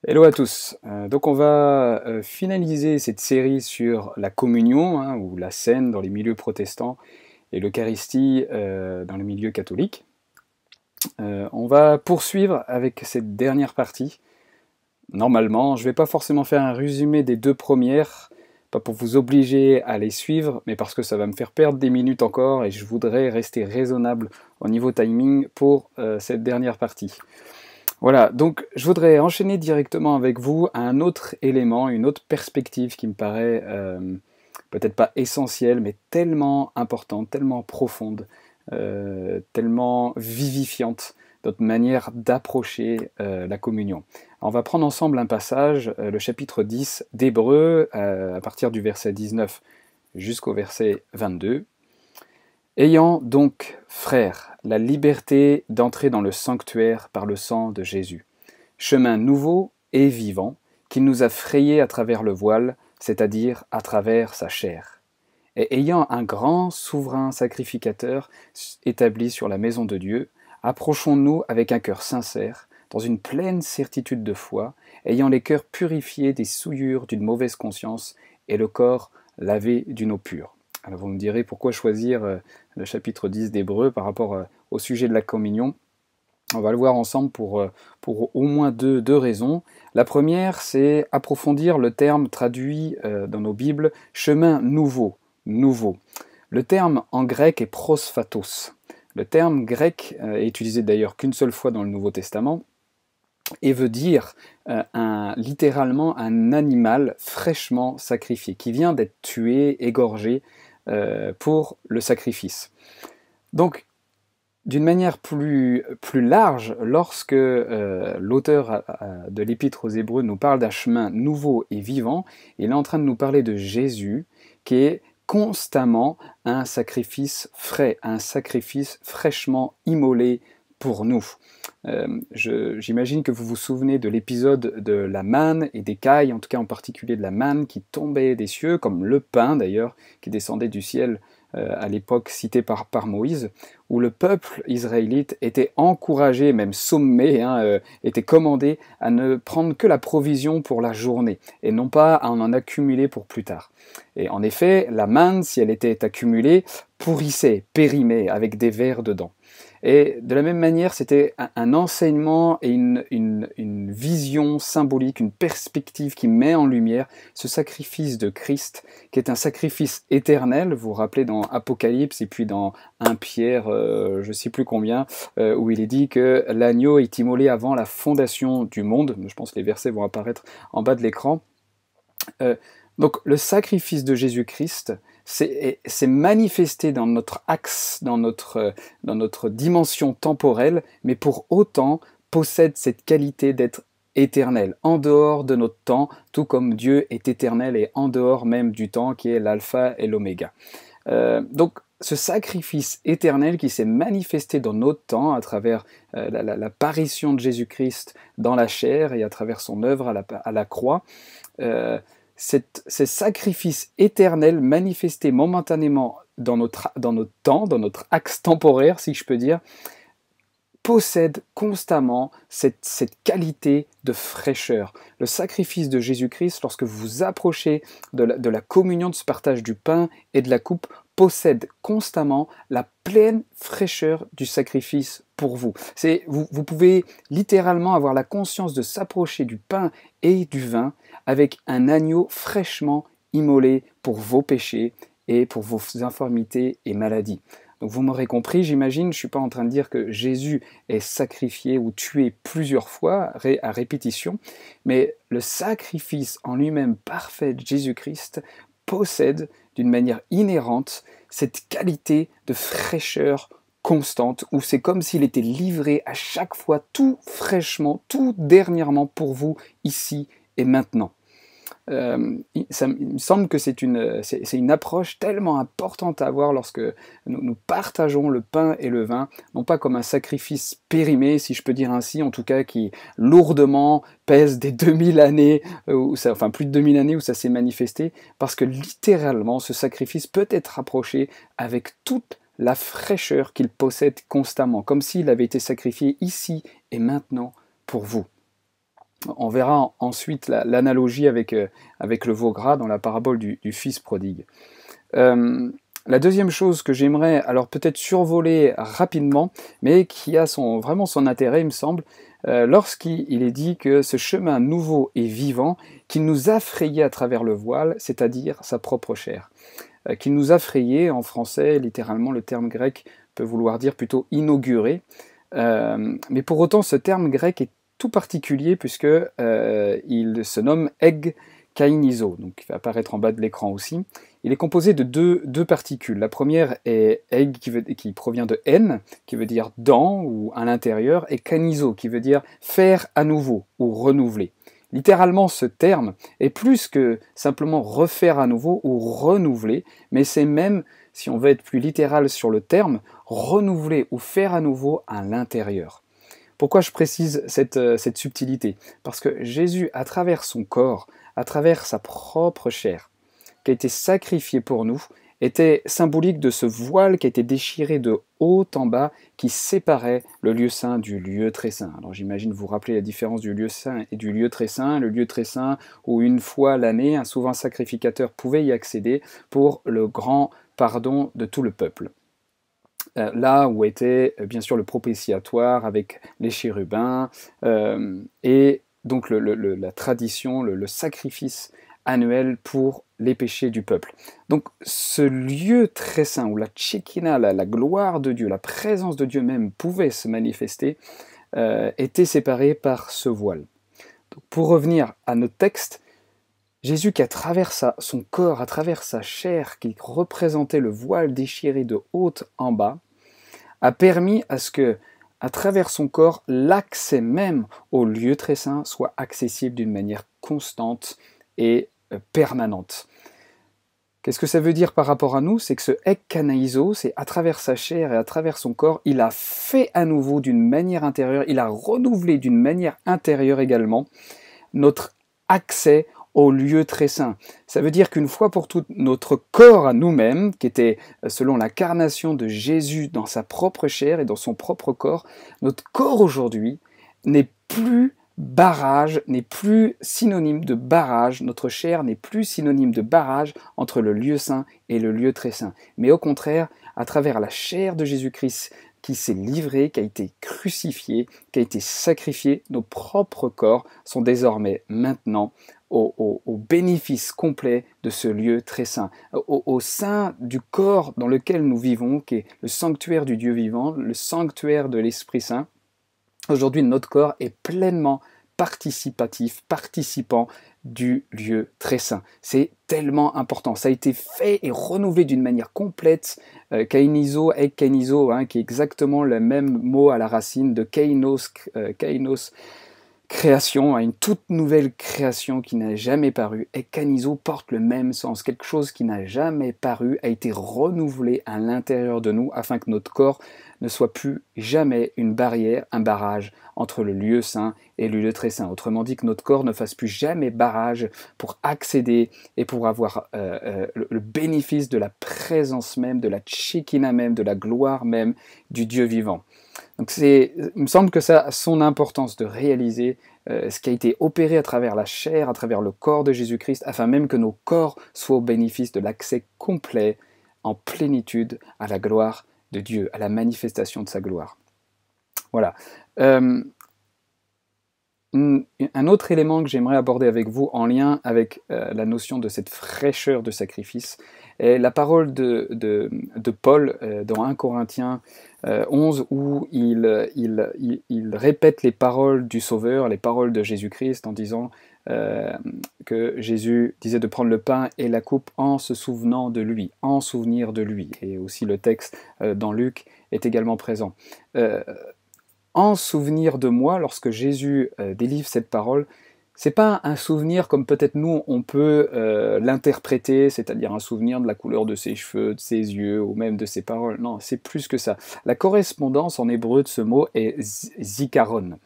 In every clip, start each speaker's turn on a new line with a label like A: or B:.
A: Hello à tous. Donc on va finaliser cette série sur la communion, hein, ou la scène dans les milieux protestants et l'Eucharistie dans les milieux catholiques. On va poursuivre avec cette dernière partie. Normalement, je ne vais pas forcément faire un résumé des deux premières, pas pour vous obliger à les suivre, mais parce que ça va me faire perdre des minutes encore et je voudrais rester raisonnable au niveau timing pour cette dernière partie. Voilà, donc je voudrais enchaîner directement avec vous à un autre élément, une autre perspective qui me paraît peut-être pas essentielle, mais tellement importante, tellement profonde, tellement vivifiante, notre manière d'approcher la communion. Alors, on va prendre ensemble un passage, le chapitre 10 d'Hébreux, à partir du verset 19 jusqu'au verset 22. Ayant donc, frères, la liberté d'entrer dans le sanctuaire par le sang de Jésus, chemin nouveau et vivant qu'il nous a frayé à travers le voile, c'est-à-dire à travers sa chair. Et ayant un grand souverain sacrificateur établi sur la maison de Dieu, approchons-nous avec un cœur sincère, dans une pleine certitude de foi, ayant les cœurs purifiés des souillures d'une mauvaise conscience et le corps lavé d'une eau pure. Alors vous me direz pourquoi choisir le chapitre 10 d'Hébreux par rapport au sujet de la communion. On va le voir ensemble pour au moins deux raisons. La première, c'est approfondir le terme traduit dans nos Bibles, chemin nouveau, nouveau. Le terme en grec est prosphatos. Le terme grec est utilisé d'ailleurs qu'une seule fois dans le Nouveau Testament et veut dire littéralement un animal fraîchement sacrifié, qui vient d'être tué, égorgé pour le sacrifice. Donc, d'une manière plus large, lorsque l'auteur de l'Épître aux Hébreux nous parle d'un chemin nouveau et vivant, il est en train de nous parler de Jésus, qui est constamment un sacrifice frais, un sacrifice fraîchement immolé pour nous. J'imagine que vous vous souvenez de l'épisode de la manne et des cailles, en tout cas en particulier de la manne qui tombait des cieux, comme le pain d'ailleurs, qui descendait du ciel à l'époque citée par Moïse, où le peuple israélite était encouragé, même sommé, était commandé à ne prendre que la provision pour la journée, et non pas à en accumuler pour plus tard. Et en effet, la manne, si elle était accumulée, pourrissait, périmait, avec des vers dedans. Et de la même manière, c'était un enseignement et une vision symbolique, une perspective qui met en lumière ce sacrifice de Christ, qui est un sacrifice éternel. Vous vous rappelez dans Apocalypse et puis dans 1 Pierre, je ne sais plus combien, où il est dit que l'agneau est immolé avant la fondation du monde. Je pense que les versets vont apparaître en bas de l'écran. Donc le sacrifice de Jésus-Christ, c'est manifesté dans notre axe, dans notre dimension temporelle, mais pour autant possède cette qualité d'être éternel, en dehors de notre temps, tout comme Dieu est éternel et en dehors même du temps qui est l'alpha et l'oméga. Donc ce sacrifice éternel qui s'est manifesté dans notre temps à travers l'apparition de Jésus-Christ dans la chair et à travers son œuvre à la croix, ces sacrifices éternels manifestés momentanément dans notre temps, dans notre axe temporaire, si je peux dire, possèdent constamment cette qualité de fraîcheur. Le sacrifice de Jésus-Christ, lorsque vous vous approchez de la communion, de ce partage du pain et de la coupe, possède constamment la pleine fraîcheur du sacrifice pour vous. Vous pouvez littéralement avoir la conscience de s'approcher du pain et du vin avec un agneau fraîchement immolé pour vos péchés et pour vos infirmités et maladies. Donc vous m'aurez compris, j'imagine, je ne suis pas en train de dire que Jésus est sacrifié ou tué plusieurs fois à répétition, mais le sacrifice en lui-même parfait de Jésus-Christ possède d'une manière inhérente cette qualité de fraîcheur constante, où c'est comme s'il était livré à chaque fois tout fraîchement, tout dernièrement pour vous, ici et maintenant. Il me semble que c'est une approche tellement importante à avoir lorsque nous partageons le pain et le vin, non pas comme un sacrifice périmé, si je peux dire ainsi, en tout cas qui lourdement pèse des 2000 années, enfin plus de 2000 années où ça s'est manifesté, parce que littéralement ce sacrifice peut être approché avec toute la fraîcheur qu'il possède constamment, comme s'il avait été sacrifié ici et maintenant pour vous. On verra ensuite l'analogie avec le veau gras dans la parabole du fils prodigue. La deuxième chose que j'aimerais alors peut-être survoler rapidement, mais qui a vraiment son intérêt, il me semble, lorsqu'il est dit que ce chemin nouveau et vivant qui nous a frayé à travers le voile, c'est-à-dire sa propre chair. Qui nous a frayé, en français, littéralement, le terme grec peut vouloir dire plutôt inauguré. Mais pour autant, ce terme grec est tout particulier puisque il se nomme kainizo, donc il va apparaître en bas de l'écran aussi. Il est composé de deux particules. La première est qui provient de en, qui veut dire dans ou à l'intérieur, et kainizo, qui veut dire faire à nouveau ou renouveler. Littéralement, ce terme est plus que simplement refaire à nouveau ou renouveler, mais c'est même, si on veut être plus littéral sur le terme, renouveler ou faire à nouveau à l'intérieur. Pourquoi je précise cette subtilité? Parce que Jésus, à travers son corps, à travers sa propre chair, qui a été sacrifiée pour nous, était symbolique de ce voile qui a été déchiré de haut en bas, qui séparait le lieu saint du lieu très saint. Alors j'imagine vous rappeler la différence du lieu saint et du lieu très saint. Le lieu très saint, où une fois l'année, un souverain sacrificateur pouvait y accéder pour le grand pardon de tout le peuple. Là où était bien sûr le propitiatoire avec les chérubins, et donc la tradition, le sacrifice annuel pour les péchés du peuple. Donc ce lieu très saint où la Shekinah, la gloire de Dieu, la présence de Dieu même pouvait se manifester, était séparé par ce voile. Donc, pour revenir à notre texte, Jésus qui à travers son corps, à travers sa chair, qui représentait le voile déchiré de haut en bas, a permis à ce que, à travers son corps, l'accès même au lieu très saint soit accessible d'une manière constante et permanente. Qu'est-ce que ça veut dire par rapport à nous? C'est que ce ekkanaïso, c'est à travers sa chair et à travers son corps, il a fait à nouveau d'une manière intérieure, il a renouvelé d'une manière intérieure également notre accès au lieu très saint. Ça veut dire qu'une fois pour toutes, notre corps à nous-mêmes, qui était selon l'incarnation de Jésus dans sa propre chair et dans son propre corps, notre corps aujourd'hui n'est plus barrage, n'est plus synonyme de barrage, notre chair n'est plus synonyme de barrage entre le lieu saint et le lieu très saint. Mais au contraire, à travers la chair de Jésus-Christ, qui s'est livré, qui a été crucifié, qui a été sacrifié, nos propres corps sont désormais maintenant au bénéfice complet de ce lieu très saint, au sein du corps dans lequel nous vivons, qui est le sanctuaire du Dieu vivant, le sanctuaire de l'Esprit Saint. Aujourd'hui, notre corps est pleinement participatif, participant du lieu très saint. C'est tellement important. Ça a été fait et renouvelé d'une manière complète. Kainizo, ekkainizo, qui est exactement le même mot à la racine de kainos, création, une toute nouvelle création qui n'a jamais paru. Ekkanizo porte le même sens. Quelque chose qui n'a jamais paru a été renouvelé à l'intérieur de nous afin que notre corps ne soit plus jamais une barrière, un barrage entre le lieu saint et le lieu très saint. Autrement dit, que notre corps ne fasse plus jamais barrage pour accéder et pour avoir le bénéfice de la présence même, de la Shekinah même, de la gloire même du Dieu vivant. Donc il me semble que ça a son importance de réaliser ce qui a été opéré à travers la chair, à travers le corps de Jésus-Christ, afin même que nos corps soient au bénéfice de l'accès complet, en plénitude, à la gloire de Dieu, à la manifestation de sa gloire. Voilà. Un autre élément que j'aimerais aborder avec vous en lien avec la notion de cette fraîcheur de sacrifice est la parole de Paul dans 1 Corinthiens 11 où il répète les paroles du Sauveur, les paroles de Jésus-Christ en disant que Jésus disait de prendre le pain et la coupe en se souvenant de lui, en souvenir de lui. Et aussi le texte dans Luc est également présent. En souvenir de moi, lorsque Jésus délivre cette parole, c'est pas un souvenir comme peut-être nous on peut l'interpréter, c'est-à-dire un souvenir de la couleur de ses cheveux, de ses yeux ou même de ses paroles. Non, c'est plus que ça. La correspondance en hébreu de ce mot est zikaron.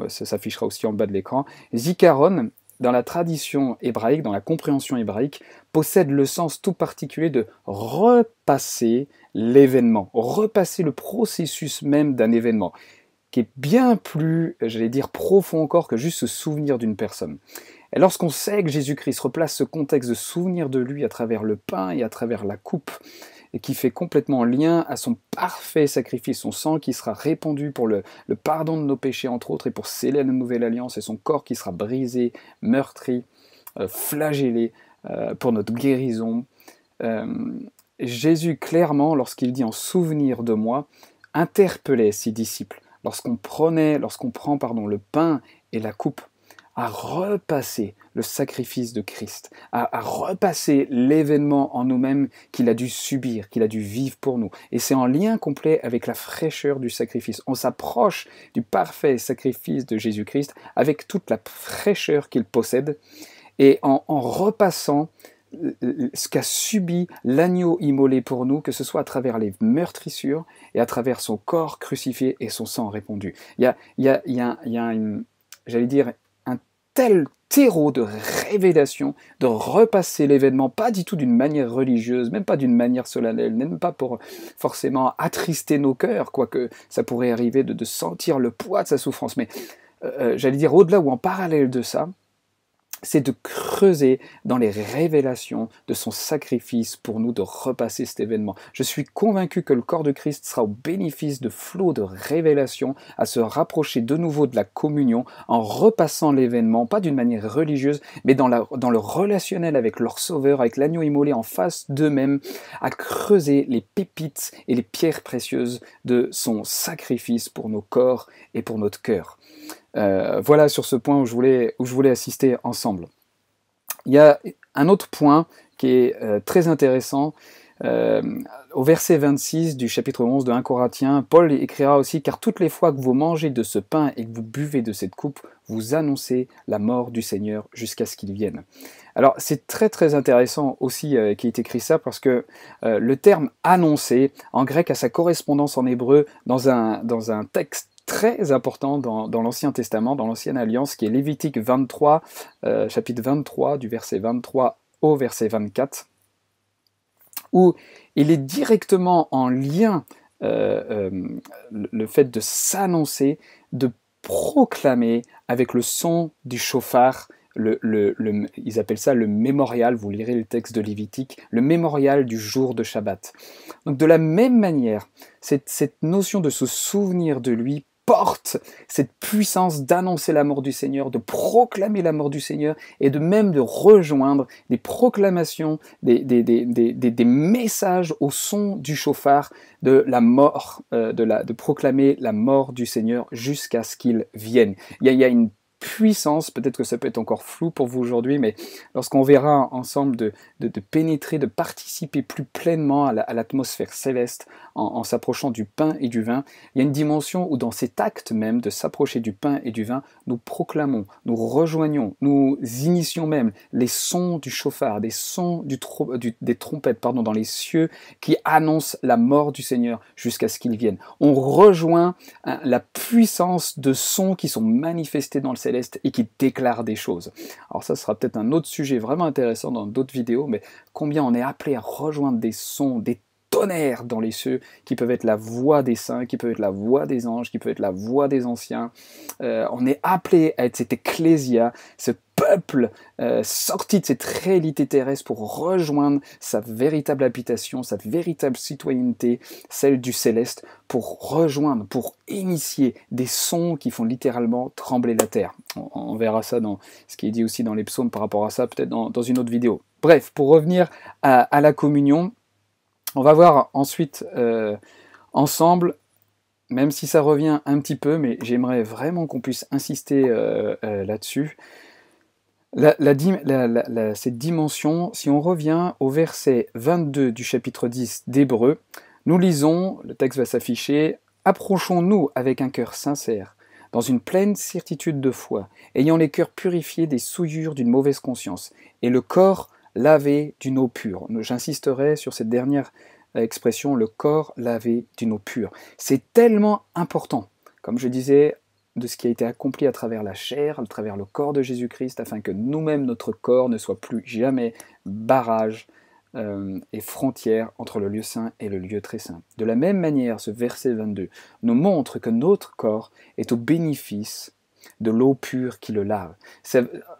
A: Ça s'affichera aussi en bas de l'écran. Zikaron, dans la tradition hébraïque, dans la compréhension hébraïque, possède le sens tout particulier de repasser l'événement, repasser le processus même d'un événement. qui est bien plus, j'allais dire, profond encore que juste se souvenir d'une personne. Et lorsqu'on sait que Jésus-Christ replace ce contexte de souvenir de lui à travers le pain et à travers la coupe, et qui fait complètement lien à son parfait sacrifice, son sang qui sera répandu pour le pardon de nos péchés, entre autres, et pour sceller la nouvelle alliance, et son corps qui sera brisé, meurtri, flagellé, pour notre guérison. Jésus, clairement, lorsqu'il dit « en souvenir de moi », interpellait ses disciples, lorsqu'on prend le pain et la coupe, à repasser le sacrifice de Christ, à repasser l'événement en nous-mêmes qu'il a dû subir, qu'il a dû vivre pour nous. Et c'est en lien complet avec la fraîcheur du sacrifice. On s'approche du parfait sacrifice de Jésus-Christ avec toute la fraîcheur qu'il possède, et en repassant ce qu'a subi l'agneau immolé pour nous, que ce soit à travers les meurtrissures et à travers son corps crucifié et son sang répandu. Il y a j'allais dire, un tel terreau de révélation, de repasser l'événement, pas du tout d'une manière religieuse, même pas d'une manière solennelle, même pas pour forcément attrister nos cœurs, quoique ça pourrait arriver de sentir le poids de sa souffrance, mais j'allais dire au-delà ou en parallèle de ça, c'est de creuser dans les révélations de son sacrifice pour nous, de repasser cet événement. Je suis convaincu que le corps de Christ sera au bénéfice de flots de révélations, à se rapprocher de nouveau de la communion, en repassant l'événement, pas d'une manière religieuse, mais dans le relationnel avec leur Sauveur, avec l'agneau immolé en face d'eux-mêmes, à creuser les pépites et les pierres précieuses de son sacrifice pour nos corps et pour notre cœur. Voilà sur ce point où je voulais assister ensemble. Il y a un autre point qui est très intéressant. Au verset 26 du chapitre 11 de 1 Corinthiens, Paul écrira aussi « Car toutes les fois que vous mangez de ce pain et que vous buvez de cette coupe, vous annoncez la mort du Seigneur jusqu'à ce qu'il vienne. » Alors c'est très très intéressant aussi qu'il ait écrit ça, parce que le terme « annoncer » en grec a sa correspondance en hébreu dans un texte très important dans l'Ancien Testament, dans l'Ancienne Alliance, qui est Lévitique 23, chapitre 23, du verset 23 au verset 24, où il est directement en lien le fait de s'annoncer, de proclamer avec le son du chauffard. Ils appellent ça le mémorial, vous lirez le texte de Lévitique, le mémorial du jour de Shabbat. Donc de la même manière, cette notion de se souvenir de lui porte cette puissance d'annoncer la mort du Seigneur, de proclamer la mort du Seigneur, et de même de rejoindre des proclamations, des messages au son du chauffard de la mort, de proclamer la mort du Seigneur jusqu'à ce qu'il vienne. Il y a une puissance, peut-être que ça peut être encore flou pour vous aujourd'hui, mais lorsqu'on verra ensemble de pénétrer, de participer plus pleinement à l'atmosphère céleste en s'approchant du pain et du vin, il y a une dimension où dans cet acte même de s'approcher du pain et du vin, nous proclamons, nous rejoignons, nous initions même les sons du chauffard, des sons des trompettes dans les cieux qui annoncent la mort du Seigneur jusqu'à ce qu'il vienne. On rejoint la puissance de sons qui sont manifestés dans le céleste et qui déclarent des choses. Alors ça sera peut-être un autre sujet vraiment intéressant dans d'autres vidéos, mais combien on est appelé à rejoindre des sons, des tonnerres dans les cieux, qui peuvent être la voix des saints, qui peuvent être la voix des anges, qui peuvent être la voix des anciens. On est appelé à être cette ecclésia, ce peuple sorti de cette réalité terrestre pour rejoindre sa véritable habitation, sa véritable citoyenneté, celle du céleste, pour rejoindre, pour initier des sons qui font littéralement trembler la terre. On verra ça dans ce qui est dit aussi dans les psaumes par rapport à ça, peut-être dans une autre vidéo. Bref, pour revenir à la communion, on va voir ensuite ensemble, même si ça revient un petit peu, mais j'aimerais vraiment qu'on puisse insister là-dessus, cette dimension. Si on revient au verset 22 du chapitre 10 d'Hébreux, nous lisons, le texte va s'afficher, « Approchons-nous avec un cœur sincère, dans une pleine certitude de foi, ayant les cœurs purifiés des souillures d'une mauvaise conscience, et le corps lavé d'une eau pure. » J'insisterai sur cette dernière expression, le corps lavé d'une eau pure. C'est tellement important, comme je disais, de ce qui a été accompli à travers la chair, à travers le corps de Jésus-Christ, afin que nous-mêmes, notre corps, ne soit plus jamais barrage et frontière entre le lieu saint et le lieu très saint. De la même manière, ce verset 22 nous montre que notre corps est au bénéfice de l'eau pure qui le lave.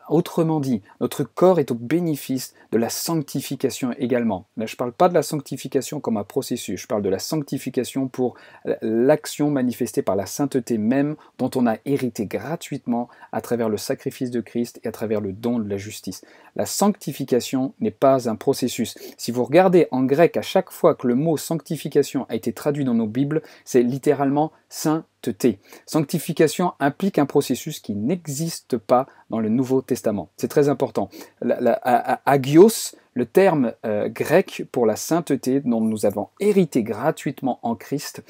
A: Autrement dit, notre corps est au bénéfice de la sanctification également. Là, je ne parle pas de la sanctification comme un processus, je parle de la sanctification pour l'action manifestée par la sainteté même dont on a hérité gratuitement à travers le sacrifice de Christ et à travers le don de la justice. La sanctification n'est pas un processus. Si vous regardez en grec, à chaque fois que le mot sanctification a été traduit dans nos Bibles, c'est littéralement sainteté. Sanctification implique un processus qui n'existe pas dans le Nouveau Testament. C'est très important. Agios, le terme grec pour la sainteté dont nous avons hérité gratuitement en Christ,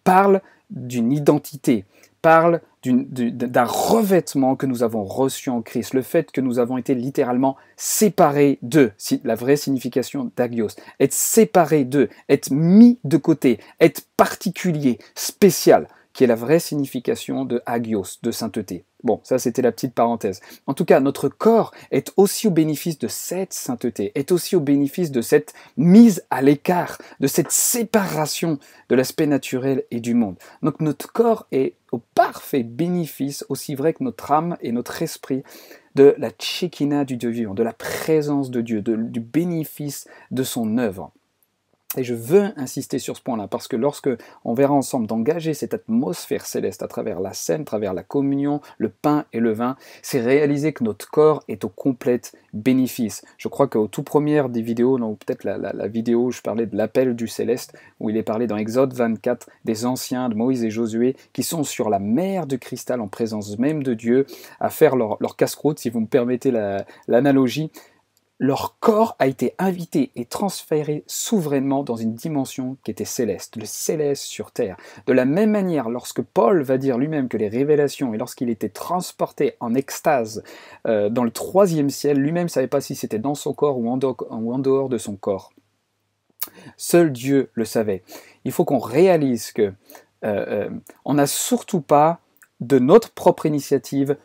A: parle d'une identité, parle d'un revêtement que nous avons reçu en Christ, le fait que nous avons été littéralement séparés d'eux, la vraie signification d'agios, être séparés d'eux, être mis de côté, être particulier, spécial, qui est la vraie signification de agios, de sainteté. Bon, ça c'était la petite parenthèse. En tout cas, notre corps est aussi au bénéfice de cette sainteté, est aussi au bénéfice de cette mise à l'écart, de cette séparation de l'aspect naturel et du monde. Donc notre corps est au parfait bénéfice, aussi vrai que notre âme et notre esprit, de la Shekinah du Dieu vivant, de la présence de Dieu, du bénéfice de son œuvre. Et je veux insister sur ce point-là, parce que lorsque on verra ensemble d'engager cette atmosphère céleste à travers la scène, à travers la communion, le pain et le vin, c'est réaliser que notre corps est au complet bénéfice. Je crois qu'au tout premier des vidéos, non, peut-être la vidéo où je parlais de l'appel du céleste, où il est parlé dans Exode 24 des anciens, de Moïse et Josué, qui sont sur la mer de cristal en présence même de Dieu, à faire leur casse-croûte, si vous me permettez l'analogie. Leur corps a été invité et transféré souverainement dans une dimension qui était céleste, le céleste sur terre. De la même manière, lorsque Paul va dire lui-même que les révélations, et lorsqu'il était transporté en extase dans le 3e ciel, lui-même ne savait pas si c'était dans son corps ou en dehors de son corps. Seul Dieu le savait. Il faut qu'on réalise que on n'a surtout pas, de notre propre initiative,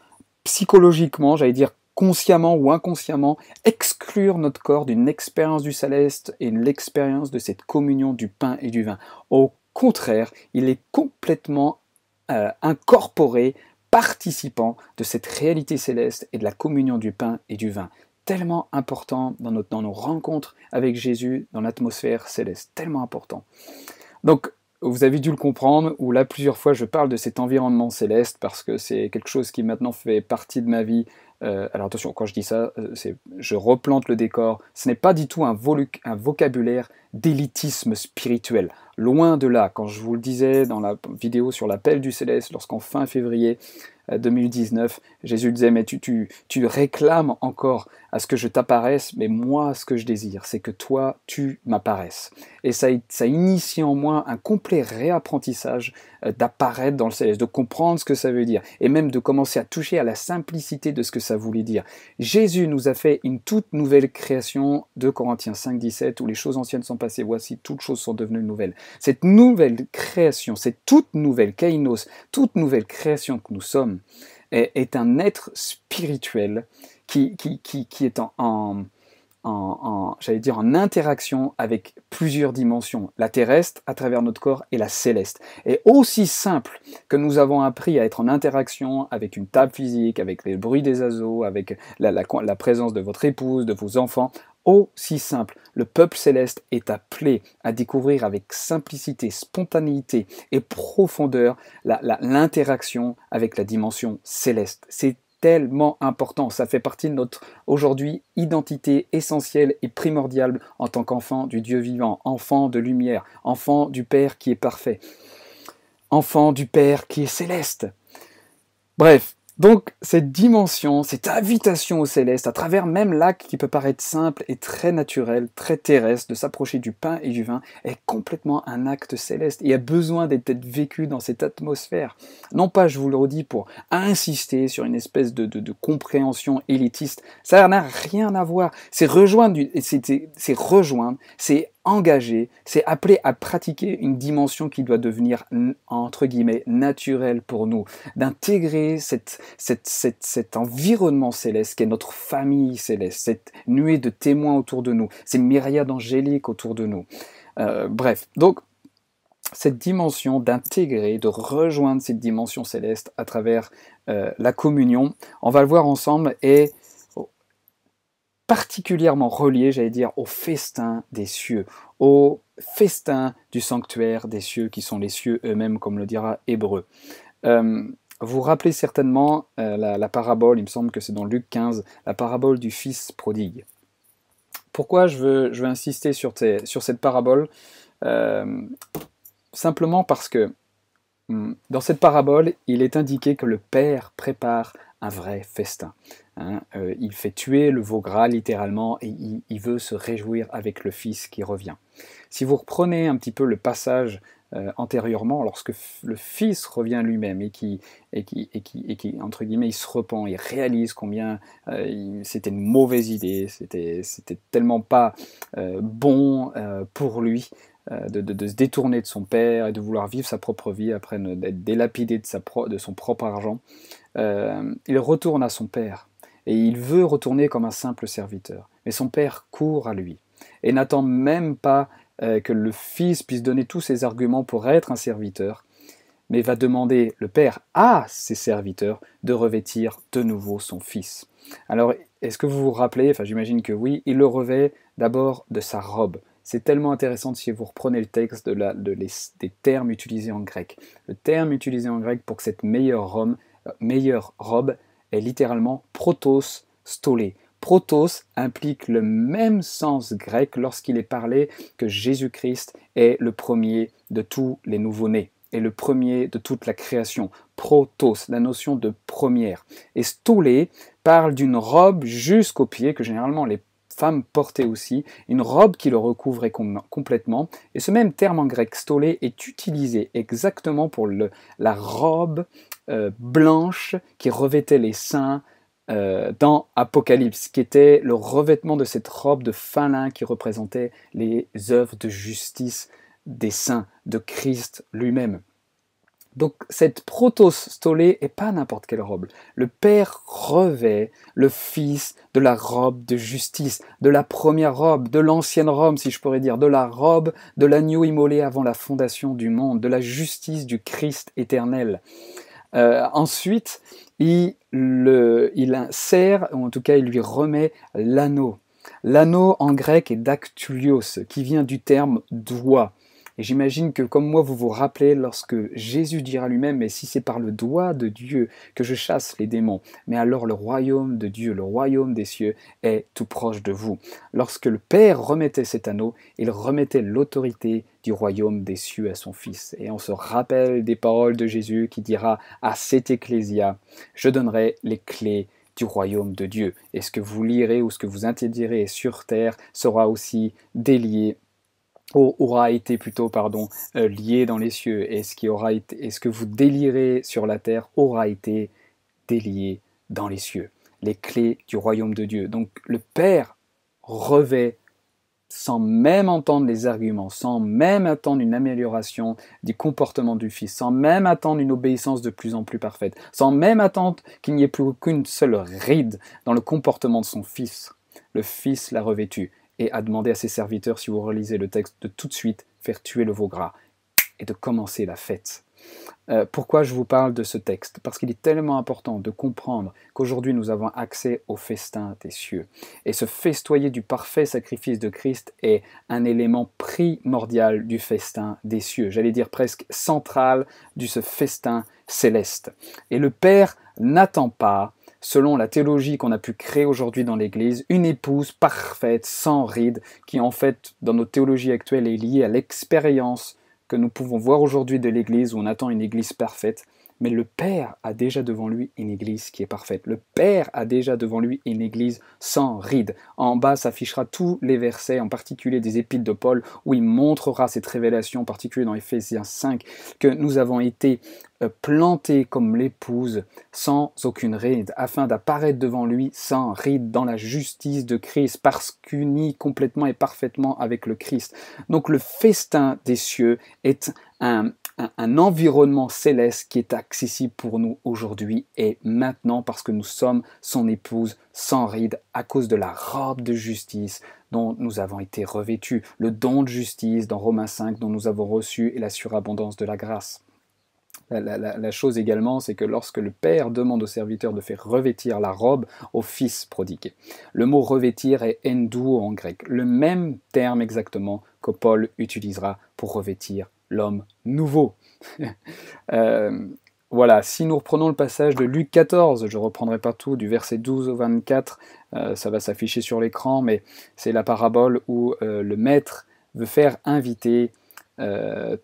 A: psychologiquement, j'allais dire consciemment ou inconsciemment, exclure notre corps d'une expérience du céleste et de l'expérience de cette communion du pain et du vin. Au contraire, il est complètement incorporé, participant de cette réalité céleste et de la communion du pain et du vin. Tellement important dans nos rencontres avec Jésus, dans l'atmosphère céleste, tellement important. Donc, vous avez dû le comprendre, où là, plusieurs fois, je parle de cet environnement céleste, parce que c'est quelque chose qui maintenant fait partie de ma vie. Alors attention, quand je dis ça, je replante le décor. Ce n'est pas du tout un vocabulaire d'élitisme spirituel. Loin de là, quand je vous le disais dans la vidéo sur l'appel du céleste, lorsqu'en fin février 2019, Jésus disait, mais tu réclames encore à ce que je t'apparaisse, mais moi, ce que je désire, c'est que toi, tu m'apparaisses. Et ça initie en moi un complet réapprentissage d'apparaître dans le céleste, de comprendre ce que ça veut dire, et même de commencer à toucher à la simplicité de ce que ça voulait dire. Jésus nous a fait une toute nouvelle création, 2 Corinthiens 5, 17, où les choses anciennes sont passées, voici, toutes choses sont devenues nouvelles. Cette nouvelle création, cette toute nouvelle kainos, toute nouvelle création que nous sommes, est un être spirituel qui est j'allais dire, en interaction avec plusieurs dimensions, la terrestre à travers notre corps et la céleste. Et aussi simple que nous avons appris à être en interaction avec une table physique, avec les bruits des oiseaux, avec la présence de votre épouse, de vos enfants, aussi simple, le peuple céleste est appelé à découvrir avec simplicité, spontanéité et profondeur l'interaction avec la dimension céleste. C'est tellement important, ça fait partie de notre, aujourd'hui, identité essentielle et primordiale en tant qu'enfant du Dieu vivant, enfant de lumière, enfant du Père qui est parfait, enfant du Père qui est céleste. Bref, donc cette dimension, cette invitation au céleste, à travers même l'acte qui peut paraître simple et très naturel, très terrestre, de s'approcher du pain et du vin, est complètement un acte céleste et a besoin d'être vécu dans cette atmosphère. Non pas, je vous le redis, pour insister sur une espèce de compréhension élitiste, ça n'a rien à voir. C'est rejoindre, c'est engagé, c'est appelé à pratiquer une dimension qui doit devenir, entre guillemets, naturelle pour nous, d'intégrer cet environnement céleste qui est notre famille céleste, cette nuée de témoins autour de nous, ces myriades angéliques autour de nous. Bref, donc cette dimension d'intégrer, de rejoindre cette dimension céleste à travers la communion, on va le voir ensemble, est particulièrement relié, j'allais dire, au festin des cieux, au festin du sanctuaire des cieux, qui sont les cieux eux-mêmes, comme le dira Hébreu. Vous vous rappelez certainement la parabole, il me semble que c'est dans Luc 15, la parabole du fils prodigue. Pourquoi je veux insister sur cette parabole? Simplement parce que dans cette parabole, il est indiqué que le Père prépare un vrai festin. Il fait tuer le veau gras littéralement et il veut se réjouir avec le Fils qui revient. Si vous reprenez un petit peu le passage antérieurement, lorsque le Fils revient lui-même et qui entre guillemets, il se repent, il réalise combien c'était une mauvaise idée, c'était tellement pas bon pour lui, de se détourner de son père et de vouloir vivre sa propre vie après d'être délapidé de son propre argent. Il retourne à son père et il veut retourner comme un simple serviteur. Mais son père court à lui et n'attend même pas que le fils puisse donner tous ses arguments pour être un serviteur, mais va demander, le père à ses serviteurs, de revêtir de nouveau son fils. Alors, est-ce que vous vous rappelez, enfin j'imagine que oui, il le revêt d'abord de sa robe. C'est tellement intéressant si vous reprenez le texte des termes utilisés en grec. Le terme utilisé en grec pour que cette meilleure robe est littéralement protos stolé. Protos implique le même sens grec lorsqu'il est parlé que Jésus-Christ est le premier de tous les nouveau-nés et le premier de toute la création. Protos, la notion de première. Et stolé parle d'une robe jusqu'aux pieds que généralement les femmes portaient aussi, une robe qui le recouvrait complètement. Et ce même terme en grec, stolé, est utilisé exactement pour la robe blanche qui revêtait les saints dans Apocalypse, qui était le revêtement de cette robe de fin lin qui représentait les œuvres de justice des saints, de Christ lui-même. Donc cette protos stolé n'est pas n'importe quelle robe. Le Père revêt le Fils de la robe de justice, de la première robe, de l'ancienne Rome, si je pourrais dire, de la robe de l'agneau immolé avant la fondation du monde, de la justice du Christ éternel. Ensuite, il insère, ou en tout cas il lui remet l'anneau. L'anneau en grec est daktulios, qui vient du terme doigt. Et j'imagine que comme moi vous vous rappelez lorsque Jésus dira lui-même, mais si c'est par le doigt de Dieu que je chasse les démons, mais alors le royaume de Dieu, le royaume des cieux est tout proche de vous. Lorsque le Père remettait cet anneau, il remettait l'autorité du royaume des cieux à son Fils. Et on se rappelle des paroles de Jésus qui dira à cette ecclésia, je donnerai les clés du royaume de Dieu. Et ce que vous lirez ou ce que vous interdirez sur terre sera aussi délié aura été plutôt lié dans les cieux, et ce que vous délirez sur la terre aura été délié dans les cieux. Les clés du royaume de Dieu. Donc le Père revêt, sans même entendre les arguments, sans même attendre une amélioration du comportement du Fils, sans même attendre une obéissance de plus en plus parfaite, sans même attendre qu'il n'y ait plus qu'une seule ride dans le comportement de son Fils. Le Fils l'a revêtu et a demandé à ses serviteurs, si vous relisez le texte, de tout de suite faire tuer le veau gras et de commencer la fête. Pourquoi je vous parle de ce texte? Parce qu'il est tellement important de comprendre qu'aujourd'hui nous avons accès au festin des cieux. Et se festoyer du parfait sacrifice de Christ est un élément primordial du festin des cieux. J'allais dire presque central de ce festin céleste. Et le Père n'attend pas, selon la théologie qu'on a pu créer aujourd'hui dans l'Église, une épouse parfaite, sans rides, qui en fait, dans notre théologie actuelle, est liée à l'expérience que nous pouvons voir aujourd'hui de l'Église, où on attend une Église parfaite. Mais le Père a déjà devant lui une Église qui est parfaite. Le Père a déjà devant lui une Église sans rides. En bas s'affichera tous les versets, en particulier des épîtres de Paul, où il montrera cette révélation, en particulier dans Éphésiens 5, que nous avons été planté comme l'épouse, sans aucune ride, afin d'apparaître devant lui sans ride dans la justice de Christ, parce qu'unis complètement et parfaitement avec le Christ. Donc le festin des cieux est un environnement céleste qui est accessible pour nous aujourd'hui et maintenant, parce que nous sommes son épouse sans ride à cause de la robe de justice dont nous avons été revêtus, le don de justice dans Romains 5 dont nous avons reçu et la surabondance de la grâce. La chose également, c'est que lorsque le Père demande au serviteur de faire revêtir la robe au Fils prodigue, le mot revêtir est enduo en grec, le même terme exactement que Paul utilisera pour revêtir l'homme nouveau. Voilà, si nous reprenons le passage de Luc 14, je ne reprendrai pas tout, du verset 12 au 24, ça va s'afficher sur l'écran, mais c'est la parabole où le maître veut faire inviter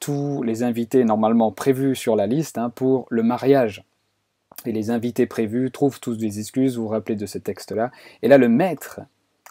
A: tous les invités normalement prévus sur la liste pour le mariage. Et les invités prévus trouvent tous des excuses, vous vous rappelez de ce texte-là. Et là, le maître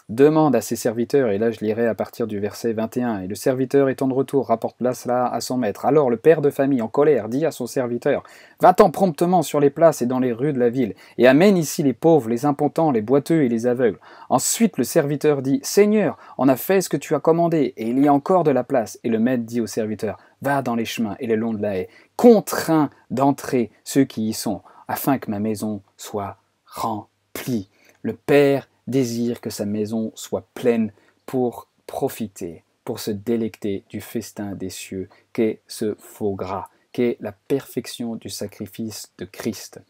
A: demande à ses serviteurs, et là je lirai à partir du verset 21, et le serviteur étant de retour, rapporte cela à son maître. Alors le père de famille, en colère, dit à son serviteur, « Va-t'en promptement sur les places et dans les rues de la ville, et amène ici les pauvres, les impotents, les boiteux et les aveugles. » Ensuite le serviteur dit, « Seigneur, on a fait ce que tu as commandé, et il y a encore de la place. » Et le maître dit au serviteur, « Va dans les chemins et le long de la haie, contrains d'entrer ceux qui y sont, afin que ma maison soit remplie. » Le père désire que sa maison soit pleine pour profiter, pour se délecter du festin des cieux qu'est ce faux gras, qu'est la perfection du sacrifice de Christ.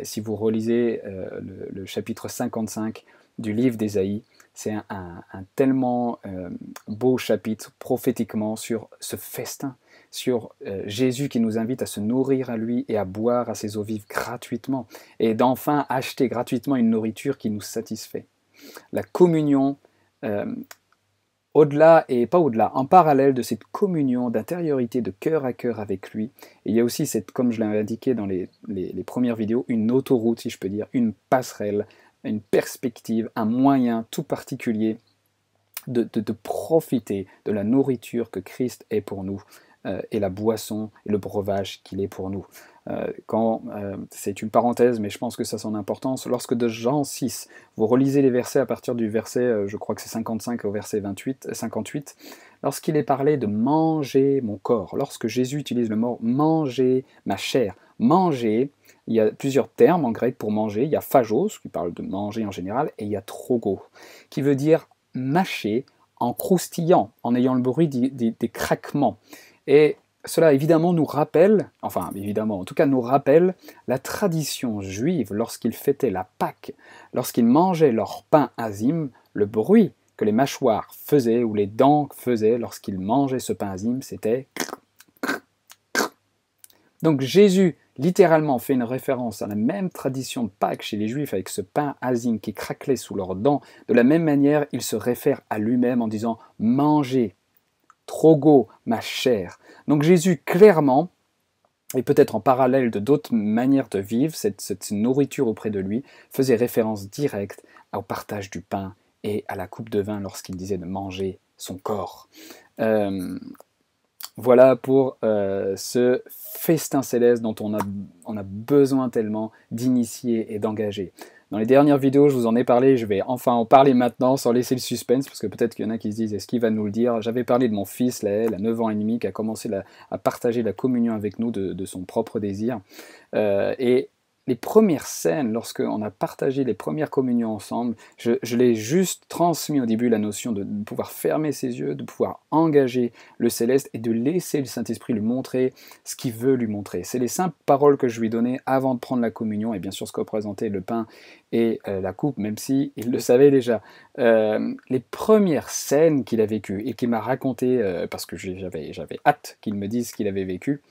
A: Si vous relisez le chapitre 55 du livre d'Ésaïe, c'est un tellement beau chapitre prophétiquement sur ce festin, sur Jésus qui nous invite à se nourrir à lui et à boire à ses eaux vives gratuitement, et d'enfin acheter gratuitement une nourriture qui nous satisfait. La communion, au-delà et pas au-delà, en parallèle de cette communion d'intériorité de cœur à cœur avec lui, il y a aussi, comme je l'avais indiqué dans les premières vidéos, une autoroute, si je peux dire, une passerelle, une perspective, un moyen tout particulier de profiter de la nourriture que Christ est pour nous, et la boisson et le breuvage qu'il est pour nous. C'est une parenthèse, mais je pense que ça a son importance. Lorsque de Jean 6, vous relisez les versets à partir du verset, je crois que c'est 55 au verset 58, lorsqu'il est parlé de manger mon corps, lorsque Jésus utilise le mot manger ma chair, manger, il y a plusieurs termes en grec pour manger. Il y a phagos, qui parle de manger en général, et il y a trogo, qui veut dire mâcher en croustillant, en ayant le bruit des craquements. Et cela évidemment nous rappelle, enfin évidemment, en tout cas nous rappelle la tradition juive lorsqu'ils fêtaient la Pâque, lorsqu'ils mangeaient leur pain azim, le bruit que les mâchoires faisaient ou les dents faisaient lorsqu'ils mangeaient ce pain azim, c'était... Donc Jésus littéralement fait une référence à la même tradition de Pâques chez les Juifs avec ce pain azim qui craquelait sous leurs dents. De la même manière, il se réfère à lui-même en disant « mangez ». Trogo, ma chair. Donc Jésus, clairement, et peut-être en parallèle de d'autres manières de vivre, cette nourriture auprès de lui, faisait référence directe au partage du pain et à la coupe de vin lorsqu'il disait de manger son corps. Voilà pour ce festin céleste dont on a besoin tellement d'initier et d'engager. Dans les dernières vidéos, je vous en ai parlé, je vais enfin en parler maintenant sans laisser le suspense, parce que peut-être qu'il y en a qui se disent, est-ce qu'il va nous le dire? J'avais parlé de mon fils, Laël, à 9 ans et demi, qui a commencé à partager la communion avec nous de son propre désir. Et les premières scènes, lorsqu'on a partagé les premières communions ensemble, je l'ai juste transmis au début la notion de pouvoir fermer ses yeux, de pouvoir engager le céleste et de laisser le Saint-Esprit lui montrer ce qu'il veut lui montrer. C'est les simples paroles que je lui donnais avant de prendre la communion, et bien sûr ce que représentait le pain et la coupe, même si il le savait déjà. Les premières scènes qu'il a vécues et qu'il m'a racontées, parce que j'avais hâte qu'il me dise ce qu'il avait vécu,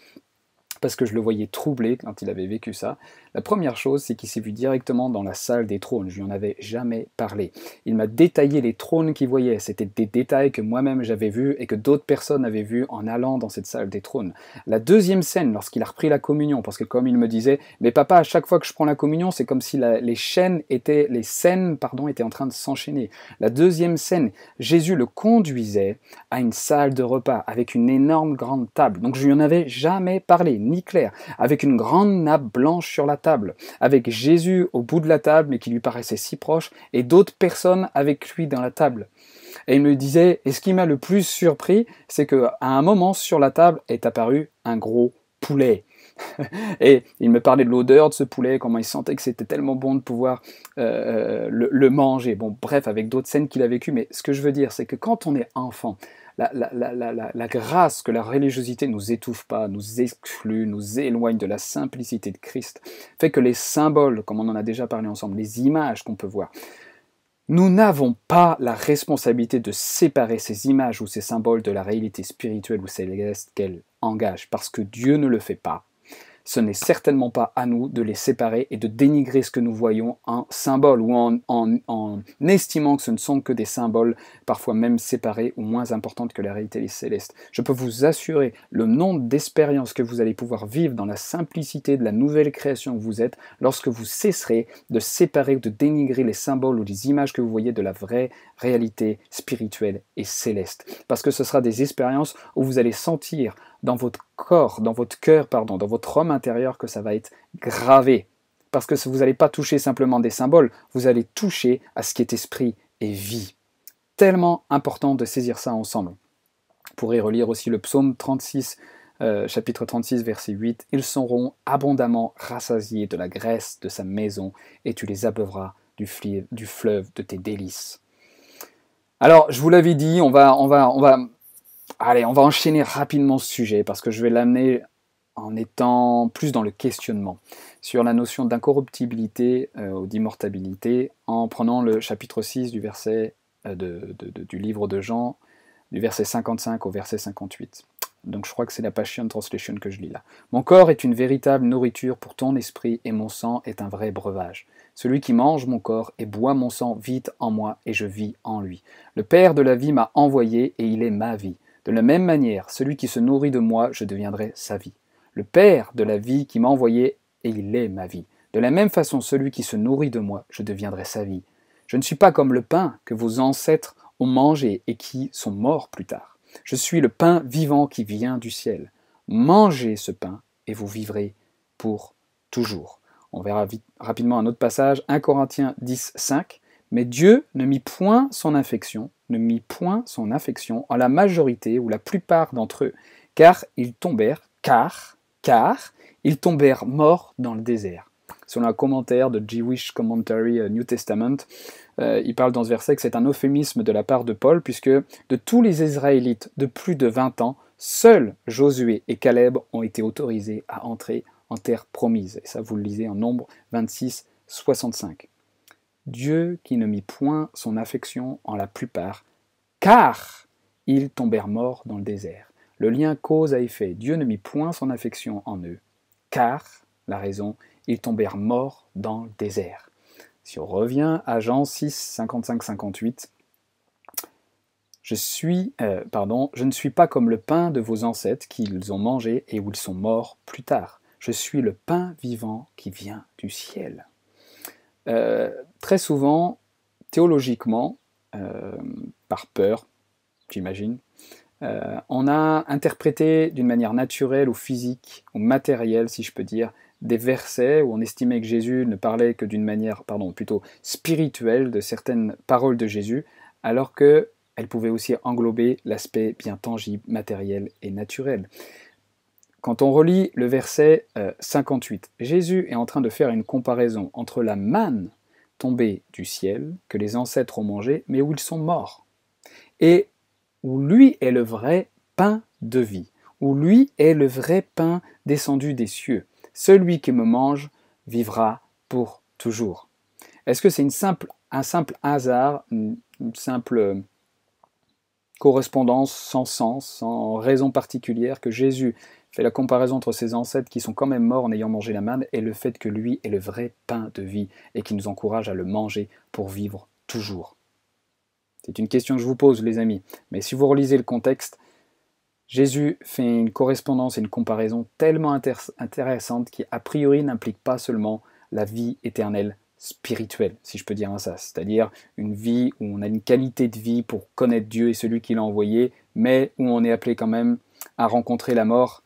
A: parce que je le voyais troublé quand il avait vécu ça. La première chose, c'est qu'il s'est vu directement dans la salle des trônes. Je lui en avais jamais parlé. Il m'a détaillé les trônes qu'il voyait. C'était des détails que moi-même j'avais vus et que d'autres personnes avaient vus en allant dans cette salle des trônes. La deuxième scène, lorsqu'il a repris la communion, parce que comme il me disait, mais papa, à chaque fois que je prends la communion, c'est comme si les scènes étaient en train de s'enchaîner. La deuxième scène, Jésus le conduisait à une salle de repas avec une énorme grande table. Donc je lui en avais jamais parlé, ni clair, avec une grande nappe blanche sur la table, avec Jésus au bout de la table, mais qui lui paraissait si proche, et d'autres personnes avec lui dans la table. Et il me disait, et ce qui m'a le plus surpris, c'est qu'à un moment, sur la table est apparu un gros poulet. Et il me parlait de l'odeur de ce poulet, comment il sentait que c'était tellement bon de pouvoir le manger. Bon, bref, avec d'autres scènes qu'il a vécues, mais ce que je veux dire, c'est que quand on est enfant, la grâce que la religiosité nous étouffe pas, nous exclut, nous éloigne de la simplicité de Christ, fait que les symboles, comme on en a déjà parlé ensemble, les images qu'on peut voir, nous n'avons pas la responsabilité de séparer ces images ou ces symboles de la réalité spirituelle ou céleste qu'elles engagent, parce que Dieu ne le fait pas. Ce n'est certainement pas à nous de les séparer et de dénigrer ce que nous voyons en symboles ou en estimant que ce ne sont que des symboles, parfois même séparés ou moins importantes que la réalité céleste. Je peux vous assurer le nombre d'expériences que vous allez pouvoir vivre dans la simplicité de la nouvelle création que vous êtes lorsque vous cesserez de séparer ou de dénigrer les symboles ou les images que vous voyez de la vraie réalité spirituelle et céleste. Parce que ce sera des expériences où vous allez sentir dans votre corps, dans votre cœur, pardon, dans votre homme intérieur que ça va être gravé. Parce que vous n'allez pas toucher simplement des symboles, vous allez toucher à ce qui est esprit et vie. Tellement important de saisir ça ensemble. Vous pourrez relire aussi le psaume 36, chapitre 36, verset 8. « Ils seront abondamment rassasiés de la graisse de sa maison, et tu les abeuveras du fleuve de tes délices. » Alors, je vous l'avais dit, on va enchaîner rapidement ce sujet parce que je vais l'amener en étant plus dans le questionnement sur la notion d'incorruptibilité ou d'immortalité en prenant le chapitre 6 du verset du livre de Jean, du verset 55 au verset 58. Donc je crois que c'est la Passion Translation que je lis là. « Mon corps est une véritable nourriture pour ton esprit et mon sang est un vrai breuvage. Celui qui mange mon corps et boit mon sang vit en moi et je vis en lui. Le Père de la vie m'a envoyé et il est ma vie. De la même manière, celui qui se nourrit de moi, je deviendrai sa vie. Le Père de la vie qui m'a envoyé, et il est ma vie. De la même façon, celui qui se nourrit de moi, je deviendrai sa vie. Je ne suis pas comme le pain que vos ancêtres ont mangé et qui sont morts plus tard. Je suis le pain vivant qui vient du ciel. Mangez ce pain et vous vivrez pour toujours. » On verra rapidement un autre passage, 1 Corinthiens 10, 5. « Mais Dieu ne mit point son affection en la majorité ou la plupart d'entre eux, car ils tombèrent morts dans le désert. » Selon un commentaire de Jewish Commentary New Testament, il parle dans ce verset que c'est un euphémisme de la part de Paul, puisque de tous les Israélites de plus de 20 ans, seuls Josué et Caleb ont été autorisés à entrer en terre promise. Et ça, vous le lisez en Nombre 26, 65. Dieu qui ne mit point son affection en la plupart, car ils tombèrent morts dans le désert. Le lien cause à effet. Dieu ne mit point son affection en eux, car, la raison, ils tombèrent morts dans le désert. Si on revient à Jean 6, 55-58, je ne suis pas comme le pain de vos ancêtres qu'ils ont mangé et où ils sont morts plus tard. Je suis le pain vivant qui vient du ciel. Très souvent, théologiquement, par peur, j'imagine, on a interprété d'une manière naturelle ou physique ou matérielle, si je peux dire, des versets où on estimait que Jésus ne parlait que d'une manière, plutôt spirituelle de certaines paroles de Jésus, alors qu'elles pouvaient aussi englober l'aspect bien tangible, matériel et naturel. Quand on relit le verset 58, Jésus est en train de faire une comparaison entre la manne tombée du ciel, que les ancêtres ont mangée, mais où ils sont morts, et où lui est le vrai pain de vie, où lui est le vrai pain descendu des cieux. Celui qui me mange vivra pour toujours. Est-ce que c'est un simple hasard, une simple correspondance sans sens, sans raison particulière, que Jésus fait la comparaison entre ses ancêtres qui sont quand même morts en ayant mangé la manne et le fait que lui est le vrai pain de vie et qui nous encourage à le manger pour vivre toujours? C'est une question que je vous pose, les amis. Mais si vous relisez le contexte, Jésus fait une correspondance et une comparaison tellement intéressante qui, a priori, n'implique pas seulement la vie éternelle spirituelle, si je peux dire ça. C'est-à-dire une vie où on a une qualité de vie pour connaître Dieu et celui qui l'a envoyé, mais où on est appelé quand même à rencontrer la mort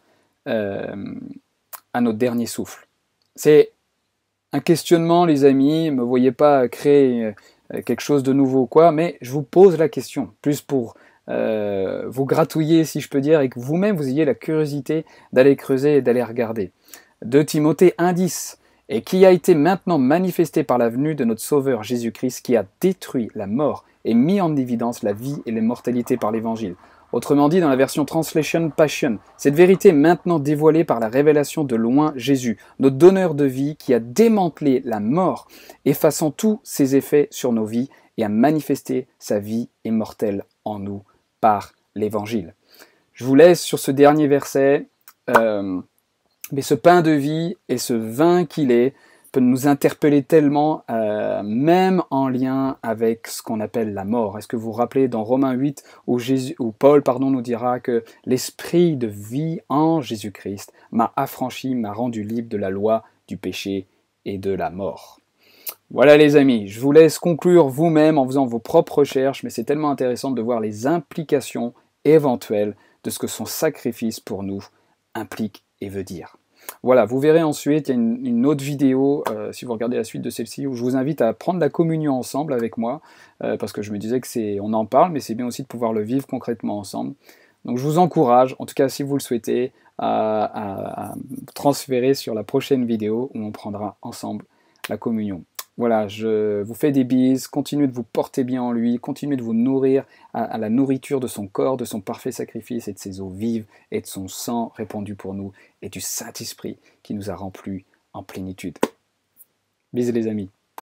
A: à notre dernier souffle. C'est un questionnement, les amis, ne me voyez pas créer quelque chose de nouveau ou quoi, mais je vous pose la question, plus pour vous gratouiller, si je peux dire, et que vous-même vous ayez la curiosité d'aller creuser et d'aller regarder. 2 Timothée 1,10 et qui a été maintenant manifesté par la venue de notre Sauveur Jésus-Christ, qui a détruit la mort et mis en évidence la vie et l'immortalité par l'Évangile. Autrement dit, dans la version Translation Passion, cette vérité est maintenant dévoilée par la révélation de loin Jésus, notre donneur de vie qui a démantelé la mort, effaçant tous ses effets sur nos vies et a manifesté sa vie immortelle en nous par l'Évangile. Je vous laisse sur ce dernier verset. Mais ce pain de vie et ce vin qu'il est peut nous interpeller tellement, même en lien avec ce qu'on appelle la mort. Est-ce que vous vous rappelez dans Romains 8 où Paul nous dira que l'esprit de vie en Jésus-Christ m'a affranchi, m'a rendu libre de la loi, du péché et de la mort. Voilà les amis, je vous laisse conclure vous-même en faisant vos propres recherches, mais c'est tellement intéressant de voir les implications éventuelles de ce que son sacrifice pour nous implique et veut dire. Voilà, vous verrez ensuite, il y a une autre vidéo, si vous regardez la suite de celle-ci, où je vous invite à prendre la communion ensemble avec moi, parce que je me disais que on en parle, mais c'est bien aussi de pouvoir le vivre concrètement ensemble. Donc je vous encourage, en tout cas si vous le souhaitez, à transférer sur la prochaine vidéo où on prendra ensemble la communion. Voilà, je vous fais des bises, continuez de vous porter bien en lui, continuez de vous nourrir à la nourriture de son corps, de son parfait sacrifice et de ses eaux vives et de son sang répandu pour nous et du Saint-Esprit qui nous a remplis en plénitude. Bisous les amis.